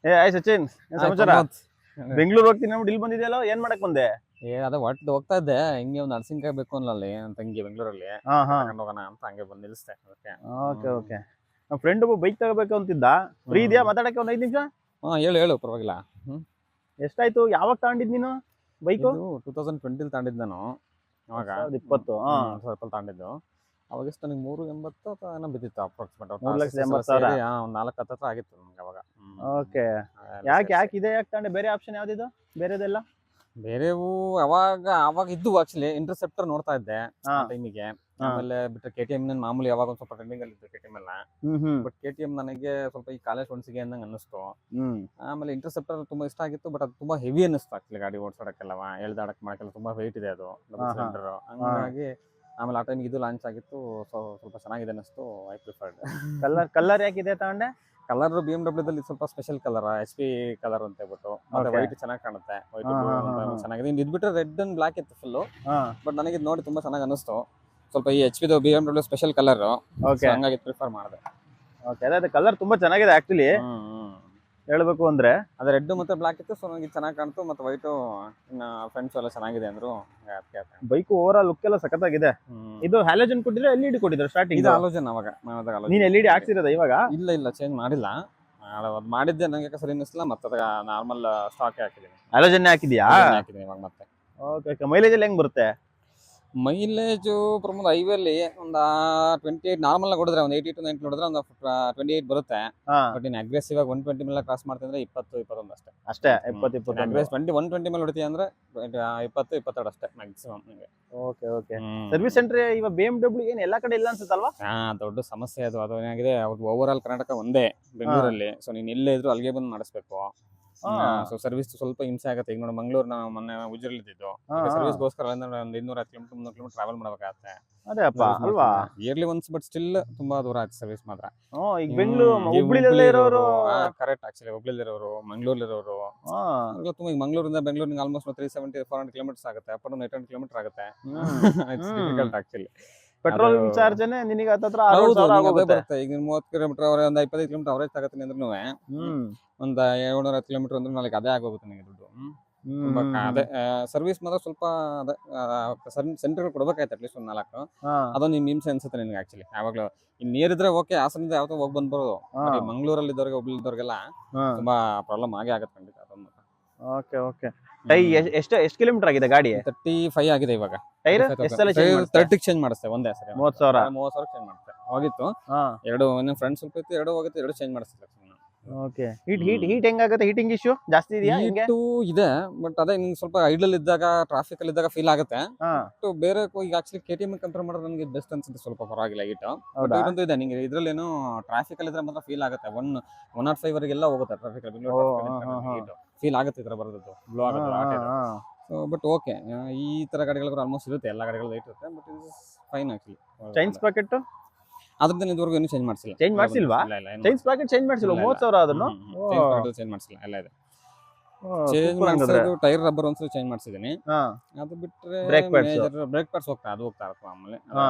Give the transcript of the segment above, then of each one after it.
ಆಯ್ ಸಚಿನ್, ಏನ್ ಸಮಾಚಾರ? ಬೆಂಗಳೂರು ಹೋಗ್ತೀನಿ ಅಂದ್ಬಿಟ್ಟು ಇಲ್ಲಿ ಬಂದಿದೆಯಲ್ಲ, ಏನ್ ಮಾಡಕ್ ಬಂದೆ? ಅದೇ ಒಟ್ಟು ಹೋಗ್ತಾ ಇದ್ದೆ ಹಿಂಗೆ ಒಂದು ನರ್ಸಿಂಗ್ ಬೇಕು ಅನ್ಲಲ್ಲಿ ನನ್ನ ತಂಗಿ ಬೆಂಗಳೂರಲ್ಲಿ ಹಾ ಹಾ ಕರ್ಕೊಂಡು ಹೋಗೋಣ ಅಂತ ಹಂಗೆ ಬಂದು ನಿಲ್ಲಿಸ್ದೆ ಅದಕ್ಕೆ. Okay okay. ನಮ್ಮ ಫ್ರೆಂಡ್ ಒಬ್ಬ ಬೈಕ್ ತಗೋಬೇಕು ಅಂತಿದ್ದ. ಫ್ರೀ ಇದೆಯಾ ಮಾತಾಡಕ್ಕೆ? ಒಂದು 5 ನಿಮಿಷ. ಹೇಳು ಪರವಾಗಿಲ್ಲ. ಎಷ್ಟಾಯ್ತು? ಯಾವಾಗ ತಗೊಂಡಿದ್ ನೀನು ಬೈಕು? ಇದು 2020 ತಗೊಂಡಿದ್ದು ನಾನು. ಅವಾಗ 2020. ಸ್ವಲ್ಪ ತಗೊಂಡಿದ್ದು. ಅವಾಗ ಎಷ್ಟು ನನಗೆ 380 ಅಥವಾ ಏನೋ ಬಿದ್ದಿತ್ತು ಅಪ್ರಾಕ್ಸಿಮೇಟ್. 3,80,000. ಒಂದು 4 ಹತ್ತು ಹತ್ರ ಆಗಿತ್ತು ನನಗೆ ಅವಾಗ. ಓಕೆ. ಯಾಕೆ ಇದೆ ಯಾಕೆ ತಗೊಂಡೆ? ಬೇರೆ ಆಪ್ಷನ್ ಯಾವ್ದಿದು ಬೇರೆದೆಲ್ಲ? ಬೇರೆವು ಅವಾಗ ಇದ್ದು ಆಕ್ಚುಲಿ ಇಂಟರ್ಸೆಪ್ಟರ್ ನೋಡ್ತಾ ಇದ್ದೆ ಆ ಟೈಮಿಗೆ. ಆಮೇಲೆ ಬಿಟ್ಟರೆ KTM ಮಾಮೂಲಿ ಯಾವಾಗ ಒಂದು ಸ್ವಲ್ಪ ಟ್ರೆಂಡಿಂಗ್ ಅಲ್ಲಿ ಇತ್ತು KTM ಎಲ್ಲ. ಬಟ್ KTM ನನಗೆ ಸ್ವಲ್ಪ ಈ ಕಾಲೇಜ್ ಫ್ರೆಂಡ್ಸ್ಗೆ ಅಂದಂಗೆ ಅನ್ನಿಸ್ತು. ಆಮೇಲೆ ಇಂಟರ್ಸೆಪ್ಟರ್ ತುಂಬಾ ಇಷ್ಟ ಆಗಿತ್ತು, ಬಟ್ ಅದು ತುಂಬಾ ಹೆವಿ ಅನ್ನಿಸ್ತು ಆಕ್ಚುಲಿ ಗಾಡಿ ಓಡಿಸೋದಕ್ಕೆಲ್ಲ, ಎಳ್ದಾಡಕ್ ಮಾಡಕ್ಕೆಲ್ಲ ತುಂಬಾ ವೆಯ್ಟ್ ಇದೆ ಅದು ಸಿಲಿಂಡರ್. ಹಂಗಾಗಿ ಆಮೇಲೆ ಆ ಟೈಮಿಗೆ ಇದು ಲಾಂಚ್ ಆಗಿತ್ತು, ಸ್ವಲ್ಪ ಚೆನ್ನಾಗಿದೆ ಅನ್ನಿಸ್ತು. I preferred. ಕಲರ್ ಯಾಕಿದೆ ತಗೊಂಡೆ? ಕಲರ್ BMW ದಲ್ಲಿ ಸ್ವಲ್ಪ ಸ್ಪೆಷಲ್ ಕಲರ್, HP ಕಲರ್ ಅಂತ ಹೇಳ್ಬಿಟ್ಟು. ಮತ್ತೆ ವೈಟ್ ಚೆನ್ನಾಗಿ ಕಾಣುತ್ತೆ, ವೈಟ್ ಚೆನ್ನಾಗಿದೆ. ಇದು ಬಿಟ್ಟರೆ ರೆಡ್ ಅಂಡ್ ಬ್ಲಾಕ್ ಇತ್ತು ಫುಲ್. ಬಟ್ ನನಗೆ ಇದು ನೋಡಿ ತುಂಬಾ ಚೆನ್ನಾಗಿ ಅನಿಸ್ತು. ಸ್ವಲ್ಪ ಈ HP BMW ಸ್ಪೆಷಲ್ ಕಲರ್, ಹಂಗಾಗಿ ಪ್ರಿಫರ್ ಮಾಡಿದೆ. ಓಕೆ, ಅದೇ ಕಲರ್ ತುಂಬಾ ಚೆನ್ನಾಗಿದೆ ಆಕ್ಚುಲಿ ಹೇಳ್ಬೇಕು ಅಂದ್ರೆ. ಅದೇ ರೆಡ್ ಮತ್ತೆ ಬ್ಲಾಕ್ ಇತ್ತು, ಸೊ ನನಗೆ ಚೆನ್ನಾಗಿ ಕಾಣ್ತು. ಮತ್ತೆ ವೈಟು ಇನ್ನ ಫ್ರೆಂಡ್ಸ್ ಎಲ್ಲ ಚೆನ್ನಾಗಿದೆ ಅಂದ್ರು. ಬೈಕ್ ಓವರ್ ಆಲ್ ಲುಕ್ ಎಲ್ಲ ಸಖತ್ತಾಗಿದೆ. ಇದು ಹ್ಯಾಲೋಜನ್ ಕೊಟ್ಟಿದ್ರೆ LED ಕೊಟ್ಟಿದ್ರು ಸ್ಟಾರ್ಟಿಂಗ್? ಇದು ಹ್ಯಾಲೋಜನ್ ಅವಾಗ ನೀನ್ LED ಹಾಕ್ಸಿರೋದ ಇವಾಗ? ಇಲ್ಲ ಚೇಂಜ್ ಮಾಡಿಲ್ಲ. ಅದು ಮಾಡಿದ್ದೆ ನನಗೆ ಸರಿ ಅನ್ನಿಸ್ಲಿಲ್ಲ, ಮತ್ತೆ ಅದ ನಾರ್ಮಲ್ ಸ್ಟಾಕ್ ಹಾಕಿದ್ದೀನಿ. ಹ್ಯಾಲೋಜನ್ ಹಾಕಿದ್ಯಾ? ಹಾಕಿದ್ದೀನಿ ಇವಾಗ ಮತ್ತೆ. ಓಕೆ. ಮೈಲೇಜ್ ಎಲ್ಲ ಹೆಂಗ್ ಬರುತ್ತೆ? ಮೈಲೇಜು ಪ್ರಮೋದ್ ಹೈವೇಲಿ ಒಂದು 28 ನಾರ್ಮಲ್ ಕೊಡಿದ್ರೆ ಒಂದು 80 to 90 ಹೊಡೆದ್ರೆ ಒಂದು 28 ಬರುತ್ತೆ. ಬಟ್ ನೀನು ಅಗ್ರೆಸಿವ್ ಆಗಿ 120 ಮೇಲೆ ಕ್ರಾಸ್ ಮಾಡ್ತಿದ್ರೆ 20-21 ಅಷ್ಟೇ. 120 ಮೇಲೆ ಹೊಡಿತೀಯ ಅಂದ್ರೆ 20-22 ಅಷ್ಟೇ ಮ್ಯಾಕ್ಸಿಮಮ್ ನಿಮಗೆ. ಓಕೆ. ಸರ್ವಿಸ್ ಸೆಂಟರ್ ಇವಾಗ BMW ಏನ್ ಎಲ್ಲಾ ಕಡೆ ಇಲ್ಲ ಅನ್ಸುತ್ತಲ್ವಾ? ದೊಡ್ಡ ಸಮಸ್ಯೆ ಅದು. ಏನಾಗಿದೆ, ಅವ್ರಿಗೆ ಓವರ್ ಆಲ್ ಕರ್ನಾಟಕ ಒಂದೇ ಬೆಂಗಳೂರಲ್ಲಿ. ಸೊ ನೀನ್ ಎಲ್ಲೇ ಇದ್ರು ಅಲ್ಲಿಗೆ ಬಂದು ಮಾಡಿಸ್ಬೇಕು. ಸೊ ಸರ್ವಿಸ್ ಸ್ವಲ್ಪ ಹಿಂಸೆ ಆಗುತ್ತೆ. ಈಗ ನೋಡಿ, ಮಂಗಳೂರು ನಾವು ಮೊನ್ನೆ ಉಜ್ರಲ್ಲಿ ಇದ್ದಿದ್ದು, ಸರ್ವಿಸ್ಗೋಸ್ಕರ ಒಂದು 250 ಕಿಲೋಮೀಟರ್ 300 ಕಿಲೋಮೀಟರ್ ಟ್ರಾವೆಲ್ ಮಾಡಬೇಕಾಗತ್ತೆ. ಅದೇ ಅಪ್ಪ ಅಲ್ವಾ? ಇಯರ್ಲಿ ಒನ್ಸ್, ಬಟ್ ಸ್ಟಿಲ್ ತುಂಬಾ ದೂರ ಆಯ್ತು ಸರ್ವಿಸ್ ಮಾತ್ರ. ಈಗ ಬೆಂಗಳೂರು ಹುಬ್ಳಿಲೇ ಇರೋರು ಕರೆಕ್ಟ್ ಆಕ್ಚುಲಿ ಹುಬ್ಳಿಲಿರೋರು, ಮಂಗಳೂರಲ್ಲಿರೋರು ತುಂಬಾ. ಈಗ ಮಂಗಳೂರಿಂದ ಬೆಂಗಳೂರಿಗೆ ಆಲ್ಮೋಸ್ಟ್ 370-400 ಕಿಲೋಮೀಟರ್ಸ್ ಆಗುತ್ತೆ. ಅಪ್ ಟು 800 ಕಿಲೋಮೀಟರ್ ಆಗುತ್ತೆ. Difficult actually. ಪೆಟ್ರೋಲ್ ಚಾರ್ಜ್ ನಿನಗೆ ಹತ್ರ 60,000 ಬರುತ್ತೆ. ಈಗ 30 ಕಿಲೋಮೀಟರ್ ಅವ್ರೆ ಒಂದು 25 ಕಿಲೋಮೀಟರ್ ಅವರೇಜ್ ತಗತ್ತೀನಿ ಅಂದ್ರೂ ಒಂದು 710 ಕಿಲೋಮೀಟರ್ ಅಂದ್ರೆ ನಾಳೆ ಅದೇ ಆಗೋಗುತ್ತೆ ನಿಮಗೆ ದುಡ್ಡು. ತುಂಬಾ ಅದೇ ಸರ್ವಿಸ್ ಮಾತ್ರ ಸ್ವಲ್ಪ ಅದೇ ಸೆಂಟರ್ ಕೊಡ್ಬೇಕಾಯ್ತು ಅಟ್ಲೀಸ್ಟ್ ಒಂದು 4. ಅದೊಂದು ನಿಮ್ ಹಿಂಸೆ ಅನ್ಸುತ್ತೆ ನಿನ್ಗೆ ಆಕ್ಚುಲಿ. ಯಾವಾಗ್ಲೂ ಇನ್ ನಿಯರ್ ಇದ್ರೆ ಓಕೆ, ಹಾಸನದಿಂದ ಯಾವತ್ತೋ ಹೋಗಿ ಬಂದ್ಬರೋದು. ಮಂಗಳೂರಲ್ಲಿ ಇದ್ದವ್ರಿಗೆ, ಹುಬ್ಳಿ ಇದ್ದವ್ರಿಗೆಲ್ಲ ತುಂಬಾ ಪ್ರಾಬ್ಲಮ್ ಆಗೇ ಆಗುತ್ತೆ ಖಂಡಿತ ಅದೊಂದು. ಓಕೆ. ಎಷ್ಟು ಕಿಲೋಮೀಟರ್ ಆಗಿದೆ ಗಾಡಿ? 35 ಆಗಿದೆ ಇವಾಗ. ಟೈರ್ 30 ಚೇಂಜ್ ಮಾಡಿಸ್ತೇವೆ ಒಂದೇ ಸರಿ. 30,000 ಚೇಂಜ್ ಮಾಡುತ್ತೆ. ಹೋಗಿತ್ತು ಎರಡು, ಫ್ರೆಂಡ್ಸ್ ಸ್ವಲ್ಪ ಇತ್ತು, ಎರಡು ಹೋಗುತ್ತೆ, ಎರಡು ಚೇಂಜ್ ಮಾಡಿಸ್ತಾರೆ. ಓಕೆ. ಹೀಟ್ ಹೆಂಗಾಗುತ್ತೆ? ಹೀಟಿಂಗ್ ಇಶ್ಯೂ ಜಾಸ್ತಿ ಇದೆಯಾ? ಹೀಟು ಇದೆ, ಬಟ್ ಅದೇ ನಿಂಗೆ ಸ್ವಲ್ಪ ಐಡಲ್ ಇದ್ದಾಗ, ಟ್ರಾಫಿಕ್ ಅಲ್ಲಿ ಇದ್ದಾಗ ಫೀಲ್ ಆಗುತ್ತೆ. ಬೇರೆ ಈಗ ಆಕ್ಚುಲಿ KTM ಕಂಪೇರ್ ಮಾಡಿದ್ರೆ ನನಗೆ ಬೆಸ್ಟ್ ಅನ್ಸುತ್ತೆ. ಸ್ವಲ್ಪ ಪರವಾಗಿಲ್ಲ ಹೀಟು. ಇದೊಂದು ಇದೆ ನಿಂಗೆ, ಇದ್ರಲ್ಲೇನು ಟ್ರಾಫಿಕ್ ಅಲ್ಲಿ ಇದ್ರೆ ಮಾತ್ರ ಫೀಲ್ ಆಗುತ್ತೆ. 105 ವರೆಗೆಲ್ಲ ಹೋಗುತ್ತೆ ಟ್ರಾಫಿಕ್ ಅಲ್ಲಿ. ಫೀಲ್ ಆಗುತ್ತೆ ಇದ್ರ ಬರೋದು, ಬ್ಲೋ ಆಗುತ್ತೆ. ಬಟ್ ಓಕೆ, ಈ ತರ ಗಾಡಿಗಳು ಆಲ್ಮೋಸ್ಟ್ ಇರುತ್ತೆ, ಎಲ್ಲ ಗಾಡಿಗಳು ರೇಟ್ ಇರುತ್ತೆ. ಬಟ್ ಇದು ಫೈನ್ ಆಕ್ಚುಲಿ. ಚೈನ್ ಸ್ಪಾಕೆಟ್ ಅದ್ರದ್ದು ಇದುವರೆಗೂ ಏನು ಚೇಂಜ್ ಮಾಡಿಸಿಲ್ಲ. ಚೇಂಜ್ ಮಾಡಿಸಿಲ್ವಾ? ಚೈನ್ ಸ್ಪಾಕೆಟ್ ಚೇಂಜ್ ಮಾಡಿಸಿಲ್ಲ. 30,000 ಅದನ್ನು ಚೇಂಜ್ ಮಾಡಿಸಿಲ್ಲ. ಎಲ್ಲ ಇದೆ ಚೇಂಜ್ ಮಾಡಿಸಿದ್ದು. ಟೈರ್ ರಬ್ಬರ್ ಒಂದ್ಸಲ ಚೇಂಜ್ ಮಾಡಿಸಿದೀನಿ. ಅದು ಬಿಟ್ರೆ ಬ್ರೇಕ್ ಪ್ಯಾಡ್ಸ್ ಹೋಗ್ತಾ ಇರುತ್ತೆ ಆಮೇಲೆ.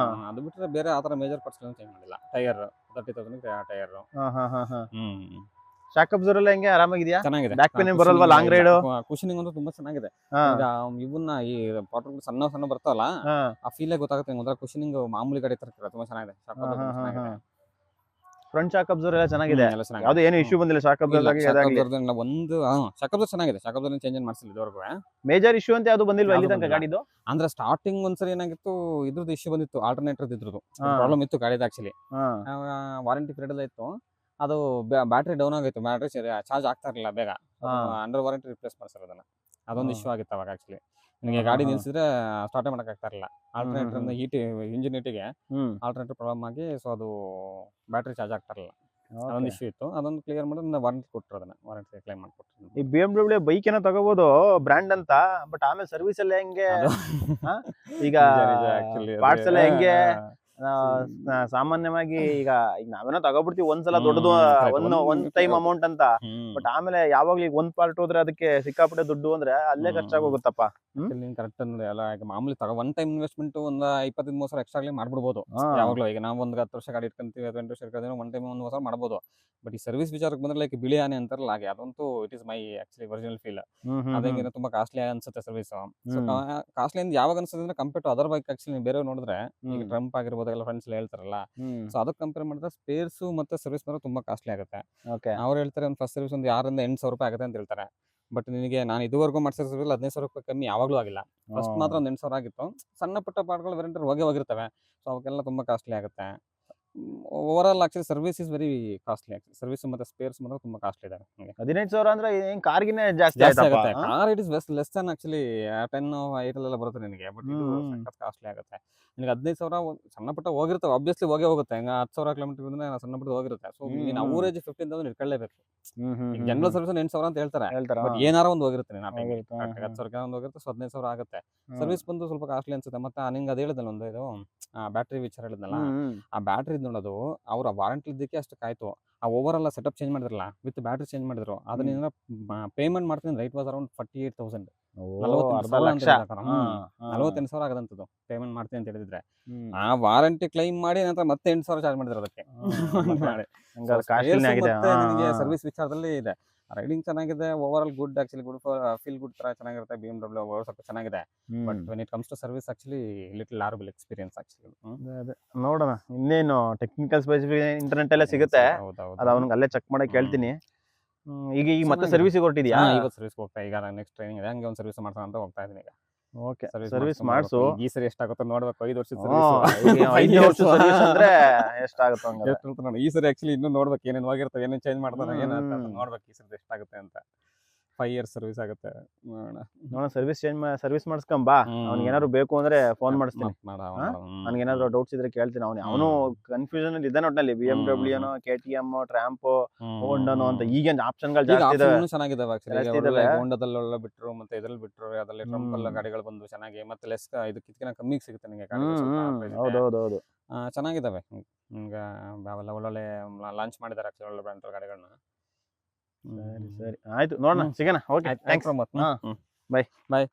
ಅದು ಬಿಟ್ರೆ ಬೇರೆ ಆತರ ಮೇಜರ್ ಪಾರ್ಟ್ಸ್ ಚೇಂಜ್ ಮಾಡಿಲ್ಲ. Tyre 30,000 tyre. ಶಾಕ್ ಅಬ್ಸರ್ವರ್ ಎಲ್ಲ ಹೆಂಗೆ? ಆರಾಮಾಗಿದೆಯಾ? ಚೆನ್ನಾಗಿದೆ. ಬ್ಯಾಕ್ ಪೇನ್ ಬರಲ್ವಾ? ಲಾಂಗ್ ರೈಡ್ ಕುಶನಿಂಗ್ ಅಂತೂ ತುಂಬಾ ಚೆನ್ನಾಗಿದೆ. ಈಗ ಇವನ್ನ ಈ ಪಾಟ್ಗಳು ಸಣ್ಣ ಬರ್ತಾವಲ್ಲ, ಆ ಫೀಲೇ ಗೊತ್ತಾಗುತ್ತೆ. ಒಂಥರ ಕುಶನಿಂಗ್ ಮಾಮೂಲಿ ಗಾಡಿ ತರ ತುಂಬಾ ಚೆನ್ನಾಗಿದೆ. ಫ್ರಂಟ್ ಶಾಕ್ ಅಬ್ಸರ್ವರ್ ಎಲ್ಲ ಚೆನ್ನಾಗಿದೆ. ಯಾವ್ದು ಏನು ಇಶ್ಯೂ ಬಂದಿಲ್ಲ ಶಾಕ್ ಅಬ್ಸರ್ವರ್ ಆಗಿ? ಒಂದು ಶಾಕ್ ಅಬ್ಸರ್ವರ್ ಚೆನ್ನಾಗಿದೆ. ಶಾಕ್ ಅಬ್ಸರ್ವರ್ ಚೇಂಜ್ ಮಾಡಿಸಿಲ್ಲ ಇದುವರೆಗೂ. ಮೇಜರ್ ಇಶ್ಯೂ ಅಂತ ಯಾವ್ದು ಬಂದಿಲ್ವಾ ಇಲ್ಲಿ ತನಕ ಗಾಡಿದು? ಅಂದ್ರೆ ಸ್ಟಾರ್ಟಿಂಗ್ ಒಂದ್ಸರಿ ಏನಾಗಿತ್ತು, ಇದ್ರದ್ದು ಇಶ್ಯೂ ಬಂದಿತ್ತು, ಆಲ್ಟರ್ನೇಟರ್ ಇದ್ರದ್ದು ಪ್ರಾಬ್ಲಮ್ ಇತ್ತು ಗಾಡಿದ. ಆಕ್ಚುಲಿ ವಾರಂಟಿ ಪೀರಿಯಡ್ ಎಲ್ಲ ಇತ್ತು. ಅದು ಬ್ಯಾಟ್ರಿ ಡೌನ್ ಆಗಿತ್ತು, ಬ್ಯಾಟ್ರಿ ಚಾರ್ಜ್ ಆಗ್ತಾ ಇರಲಿಲ್ಲ ಬೇಗ. ಅಂಡರ್ ವಾರಂಟಿ ರಿಪ್ಲೇಸ್ ಮಾಡ್ತಾರೆ ಅದನ್ನ. ಅದೊಂದು ಇಶ್ಯೂ ಆಗಿತ್ತು ಅವಾಗ ಆಕ್ಚುಲಿ. ನಿಮಗೆ ಗಾಡಿ ನಿಲ್ಸಿದ್ರೆ ಸ್ಟಾರ್ಟ್ ಮಾಡಕ್ ಆಗ್ತಾ ಇರಲಿಲ್ಲ. ಆಲ್ಟರ್ನೇಟರ್ ಹೀಟ್, ಇಂಜಿನ್ ಹೀಟಿಗೆ ಆಲ್ಟರ್ನೇಟರ್ ಪ್ರಾಬ್ಲಮ್ ಆಗಿ, ಸೊ ಅದು ಬ್ಯಾಟ್ರಿ ಚಾರ್ಜ್ ಆಗ್ತಾ ಇರಲಿಲ್ಲ. ಅದೊಂದು ಇಶ್ಯೂ ಇತ್ತು. ಅದೊಂದು ಕ್ಲಿಯರ್ ಮಾಡಿ ವಾರಂಟಿ ಕೊಟ್ಟರು, ಅದನ್ನ ವಾರಂಟಿ ಕ್ಲೈಮ್ ಮಾಡ್ಕೊಟ್ರು. ಈ BMW ಬೈಕ್ ಏನೋ ತಗೋಬಹುದು ಬ್ರ್ಯಾಂಡ್ ಅಂತ, ಬಟ್ ಆಮೇಲೆ ಸರ್ವಿಸ್ ಎಲ್ಲ ಹೆಂಗೆ? ಈಗ ಪಾರ್ಟ್ಸ್ ಎಲ್ಲ ಹೆಂಗೆ? ಸಾಮಾನ್ಯವಾಗಿ ಈಗ ನಾವೇನೋ ತಗೋಬಿಡ್ತೀವಿ ಒಂದ್ಸಲ ದೊಡ್ಡದು correct. ಒಂದ್ ಟೈಮ್ ಅಮೌಂಟ್ ಅಂತ, ಬಟ್ ಆಮೇಲೆ ಯಾವಾಗ್ಲೂ ಈಗ ಒಂದ್ ಪಾರ್ಟ್ ಹೋದ್ರೆ ಅದಕ್ಕೆ ಸಿಕ್ಕಾಪಟ್ಟೆ ದುಡ್ಡು ಅಂದ್ರೆ ಅಲ್ಲೇ ಖರ್ಚಾಗಿ ಹೋಗುತ್ತಪ್ಪ. ಕರೆಕ್ಟ್ ಅಂದ್ರೆ ಎಲ್ಲ ಈಗ ಮಾಮೂಲಿ ಒನ್ ಟೈಮ್ ಇನ್ವೆಸ್ಟ್ಮೆಂಟ್ ಒಂದ್ 23,000 ಎಕ್ಸ್ಟ್ರಾ ಆಗ್ಲಿ ಮಾಡ್ಬಿಡ್ಬೋದು ಹಾ. ಯಾವಾಗ್ಲೂ. ಈಗ ನಾವು ಒಂದ್ 10 ವರ್ಷ ಗಾಡಿ ಇಟ್ಕೊಂತೀವಿ 20 ವರ್ಷ ಇಟ್ಕೊಂತೀವಿ, ಒನ್ ಟೈಮ್ 1 ವರ್ಷ ಮಾಡ್ಬೋದು. ಬಟ್ ಈ ಸರ್ವಿಸ್ ವಿಚಾರಕ್ಕೆ ಬಂದ್ರೆ ಲೈಕ್ ಬಿಳಿ ಆನೆ ಅಂತಾರಲ್ಲ ಹಾಗೆ, ಅದಂತೂ it is my actually original feel. ಅದಂಗಿನ ತುಂಬಾ ಕಾಸ್ಟ್ಲಿ ಅನ್ಸುತ್ತೆ ಸರ್ವಿಸ್. ಸೊ ಕಾಸ್ಟ್ಲಿ ಅಂತ ಯಾವಾಗ ಅನ್ಸುತ್ತೆ ಅಂದ್ರೆ compare to other bike actually ಬೇರೆ ನೋಡಿದ್ರೆ ಈಗ ಟ್ರಂಪ್ ಆಗಿರ್ಬೋದು ಎಲ್ಲ ಫ್ರೆಂಡ್ಸ್ ಹೇಳ್ತಾರಲ್ಲ, ಸೊ ಅದಕ್ಕೆ ಕಂಪೇರ್ ಮಾಡಿದ್ರೆ ಸ್ಪೇರ್ಸ್ ಮತ್ತೆ ಸರ್ವಿಸ್ ಮಾತ್ರ ತುಂಬಾ ಕಾಸ್ಟ್ಲಿ ಆಗುತ್ತೆ. ಅವ್ರು ಹೇಳ್ತಾರೆ ಒಂದು ಫಸ್ಟ್ ಸರ್ವಿಸ್ ಒಂದು 6,000-8,000 ಆಗುತ್ತೆ ಅಂತ ಹೇಳ್ತಾರೆ. ಬಟ್ ನಿನಗೆ ನಾನು ಇದುವರೆಗೂ ಮಾಡಿಸಿರೋ ಸರ್ವಿಸ್ 15,000 ಕಮ್ಮಿ ಯಾವಾಗಲೂ ಆಗಿಲ್ಲ. ಫಸ್ಟ್ ಮಾತ್ರ ಒಂದು 8,000 ಆಗಿತ್ತು. ಸಣ್ಣ ಪುಟ್ಟ ಪಾರ್ಟ್ಗಳು ವೆರೈಟಿ ಹೋಗಿರ್ತವೆ, ಸೊ ಅವಕ್ಕೆಲ್ಲ ತುಂಬಾ ಕಾಸ್ಟ್ಲಿ ಆಗುತ್ತೆ. Over all actually service is very costly. Actually service ಮತ್ತೆ ಸ್ಪೇರ್ಸ್ ಮಾತ್ರ ತುಂಬಾ ಕಾಸ್ಟ್ಲಿ ಇದೆ. 15,000 ಅಂದ್ರೆ ಏನ್ ಕಾರ್ಗಿನೇ ಜಾಸ್ತಿ ಜಾಸ್ತಿ ಆಯ್ತಪ್ಪ. ಆಗುತ್ತೆ. Car it is less than actually 10 8 ಎಲ್ಲ ಬರುತ್ತೆ ನಿನಗೆ. ಬಟ್ ಇದು ಸಖತ್ ಕಾಸ್ಟ್ಲಿ ಆಗುತ್ತೆ. ನಿನಗೆ 15,000 ಸಣ್ಣ ಪುಟ್ಟ ಹೋಗಿರ್ತವೆ, ಆಬ್ವಿಯಸ್ಲಿ ಹೋಗುತ್ತೆ. ಈಗ 10,000 ಕಿಲೋಮೀಟರ್ ಬಂದ್ರೆ ಸಣ್ಣ ಪುಟ್ಟ ಹೋಗಿರುತ್ತೆ. ಸೊ ನೀನು ಅವರೇಜ್ 15,000 ಇಟ್ಕೊಳ್ಳೇಬೇಕು. ಈಗ ಜನರಲ್ ಸರ್ವಿಸ್ 8,000 ಅಂತ ಹೇಳ್ತಾರೆ, ಬಟ್ ಏನಾರ ಒಂದು ಹೋಗಿರುತ್ತೆ. ನೀನು 10,000 ಒಂದು ಹೋಗಿರುತ್ತೆ, ಸೊ 15,000 ಆಗುತ್ತೆ. ಸರ್ವಿಸ್ ಬಂದು ಸ್ವಲ್ಪ ಕಾಸ್ಟ್ಲಿ ಅನ್ಸುತ್ತೆ. ಮತ್ತೆ ನಿಂಗೆ ಅದು ಹೇಳಿದ್ನಲ್ಲ ಒಂದು ಇದು ಬ್ಯಾಟ್ರಿ ವಿಚಾರ ಹೇಳಿದ್ನಲ್ಲ, ಆ ಬ್ಯಾಟ್ರಿ ನೋಡೋದು ಅವ್ರ ವಾರಂಟಿ ಇದ್ದಕ್ಕೆ ಅಷ್ಟು ಕಾಯ್ತು. ಆ ಓವರ್ ಆಲ್ ಸೆಟಪ್ ಚೇಂಜ್ ಮಾಡಿದ್ರಲ್ಲ, ವಿತ್ ಬ್ಯಾಟ್ರಿ ಚೇಂಜ್ ಮಾಡಿದ್ರು, ಅದನ್ನ ಪೇಮೆಂಟ್ ಮಾಡ್ತೀನಿ ರೈಟ್ ವಾಸ್ ಅರೌಂಡ್ 48,000. 48,000 ಆಗದಂತದ್ದು ಪೇಮೆಂಟ್ ಮಾಡ್ತೀನಿ ಅಂತ ಹೇಳಿದ್ರೆ, ಆ ವಾರಂಟಿ ಕ್ಲೈಮ್ ಮಾಡಿ ನಂತರ ಮತ್ತೆ 8,000 ಚಾರ್ಜ್ ಮಾಡಿದ್ರು ಅದಕ್ಕೆ. ಸರ್ವಿಸ್ ವಿಚಾರದಲ್ಲಿ ಇದೆ. ರೈಡಿಂಗ್ ಚೆನ್ನಾಗಿದೆ, overall good, actually good feel good ತರ ಚೆನ್ನಾಗಿರುತ್ತೆ. BMW ಸ್ವಲ್ಪ ಚೆನ್ನಾಗಿದೆ. But when it comes to service actually little horrible experience actually. ನೋಡೋಣ, ಇನ್ನೇನು ಟೆಕ್ನಿಕಲ್ ಸ್ಪೆಸಿಫಿಕ್ ಇಂಟರ್ನೆಟ್ ಎಲ್ಲ ಸಿಗುತ್ತೆ, ಅದು ಅವ್ನಿಗೆ ಅಲ್ಲೇ ಚೆಕ್ ಮಾಡಕ್ ಹೇಳ್ತೀನಿ. ಈಗ ಮತ್ತೆ ಸರ್ವಿಸ್ ಹೊರಟಿದ್ಯಾ? ಇವತ್ತು ಸರ್ವಿಸ್ ಹೋಗ್ತಾ, ಈಗ ನೆಕ್ಸ್ಟ್ ಟ್ರೈನಿಂಗ್ ಇದೆ, ಹಂಗೆ ಒಂದು ಸರ್ವಿಸ್ ಮಾಡ್ಸೋಣ ಅಂತ ಹೋಗ್ತಾ ಇದೀನಿ ಈಗ. ಓಕೆ, ಸರ್ವಿಸ್ ಮಾಡಿಸು. ಈ ಸರಿ ಎಷ್ಟಾಗುತ್ತೋ ನೋಡ್ಬೇಕು. 5 ವರ್ಷದ 5 ವರ್ಷ ಸರ್ವಿಸ್ ಅಂದ್ರೆ ಎಷ್ಟಾಗುತ್ತೆ ಹಂಗಾದ್ರೆ? ಈ ಸರಿ ಆಕ್ಚುಲಿ ಇನ್ನೂ ನೋಡ್ಬೇಕು, ಏನೇನು ಹೋಗಿರ್ತವೆ, ಏನೇನು ಚೇಂಜ್ ಮಾಡ್ತಾರೆ, ಏನಾಗುತ್ತೆ ಅಂತ ನೋಡ್ಬೇಕು ಈ ಸರಿ ಎಷ್ಟಾಗುತ್ತೆ ಅಂತ. 5 years ಸರ್ವಿಸ್ ಆಗುತ್ತೆ. ನೋಡೋಣ, ಸರ್ವಿಸ್ ಮಾಡಿಸ್ಕೊಂಬಾ. ಅವ್ನಿಗೆ ಏನಾದ್ರು ಬೇಕು ಅಂದ್ರೆ ಫೋನ್ ಮಾಡಿಸ್ತೀನಿ. ನನಗೆ ಏನಾದ್ರು ಡೌಟ್ಸ್ ಇದ್ರೆ ಕೇಳ್ತೀನಿ. ಅವನು ಕನ್ಫ್ಯೂಷನ್ ಅಲ್ಲಿ ಇದ್ದಾನೆ ಒಟ್ಟಿನಲ್ಲಿ. BMW ಏನೋ, KTM, ಟ್ರಾಂಪ್, ಹೋಂಡಾನೋ ಅಂತ ಈಗೇನು ಆಪ್ಷನ್ಗಳು ಜಾಸ್ತಿ ಇದಾವೆ. ಚೆನ್ನಾಗಿದಾವೆ. ಹೋಂಡಾದಲ್ಲಿ ಒಳ್ಳೆ ಬಿಟ್ರು, ಮತ್ತೆ ಇದ್ರಲ್ಲಿ ಬಿಟ್ರು, ಅದರಲ್ಲಿ ಟ್ರಂಪ್ ಎಲ್ಲ ಗಾಡಿಗಳು ಬಂದು ಚೆನ್ನಾಗಿ, ಮತ್ತೆ ಲೆಸ್ ಇದಕ್ಕಿಂತ ಕಮ್ಮಿಗೆ ಸಿಗುತ್ತೆ ನಿಮಗೆ. ಹೌದೌದು, ಚೆನ್ನಾಗಿದಾವೆ. ಈಗ ಅವೆಲ್ಲ ಒಳ್ಳೊಳ್ಳೆ ಲಾಂಚ್ ಮಾಡಿದ್ದಾರೆ ಆಕ್ಚುಲಿ, ಒಳ್ಳೆ ಬ್ರ್ಯಾಂಡ್ ಗಾಡಿಗಳನ್ನ. ಸರಿ ಆಯ್ತು, ನೋಡೋಣ, ಸಿಗೋಣ. Okay, thanks. ಬಾಯ್.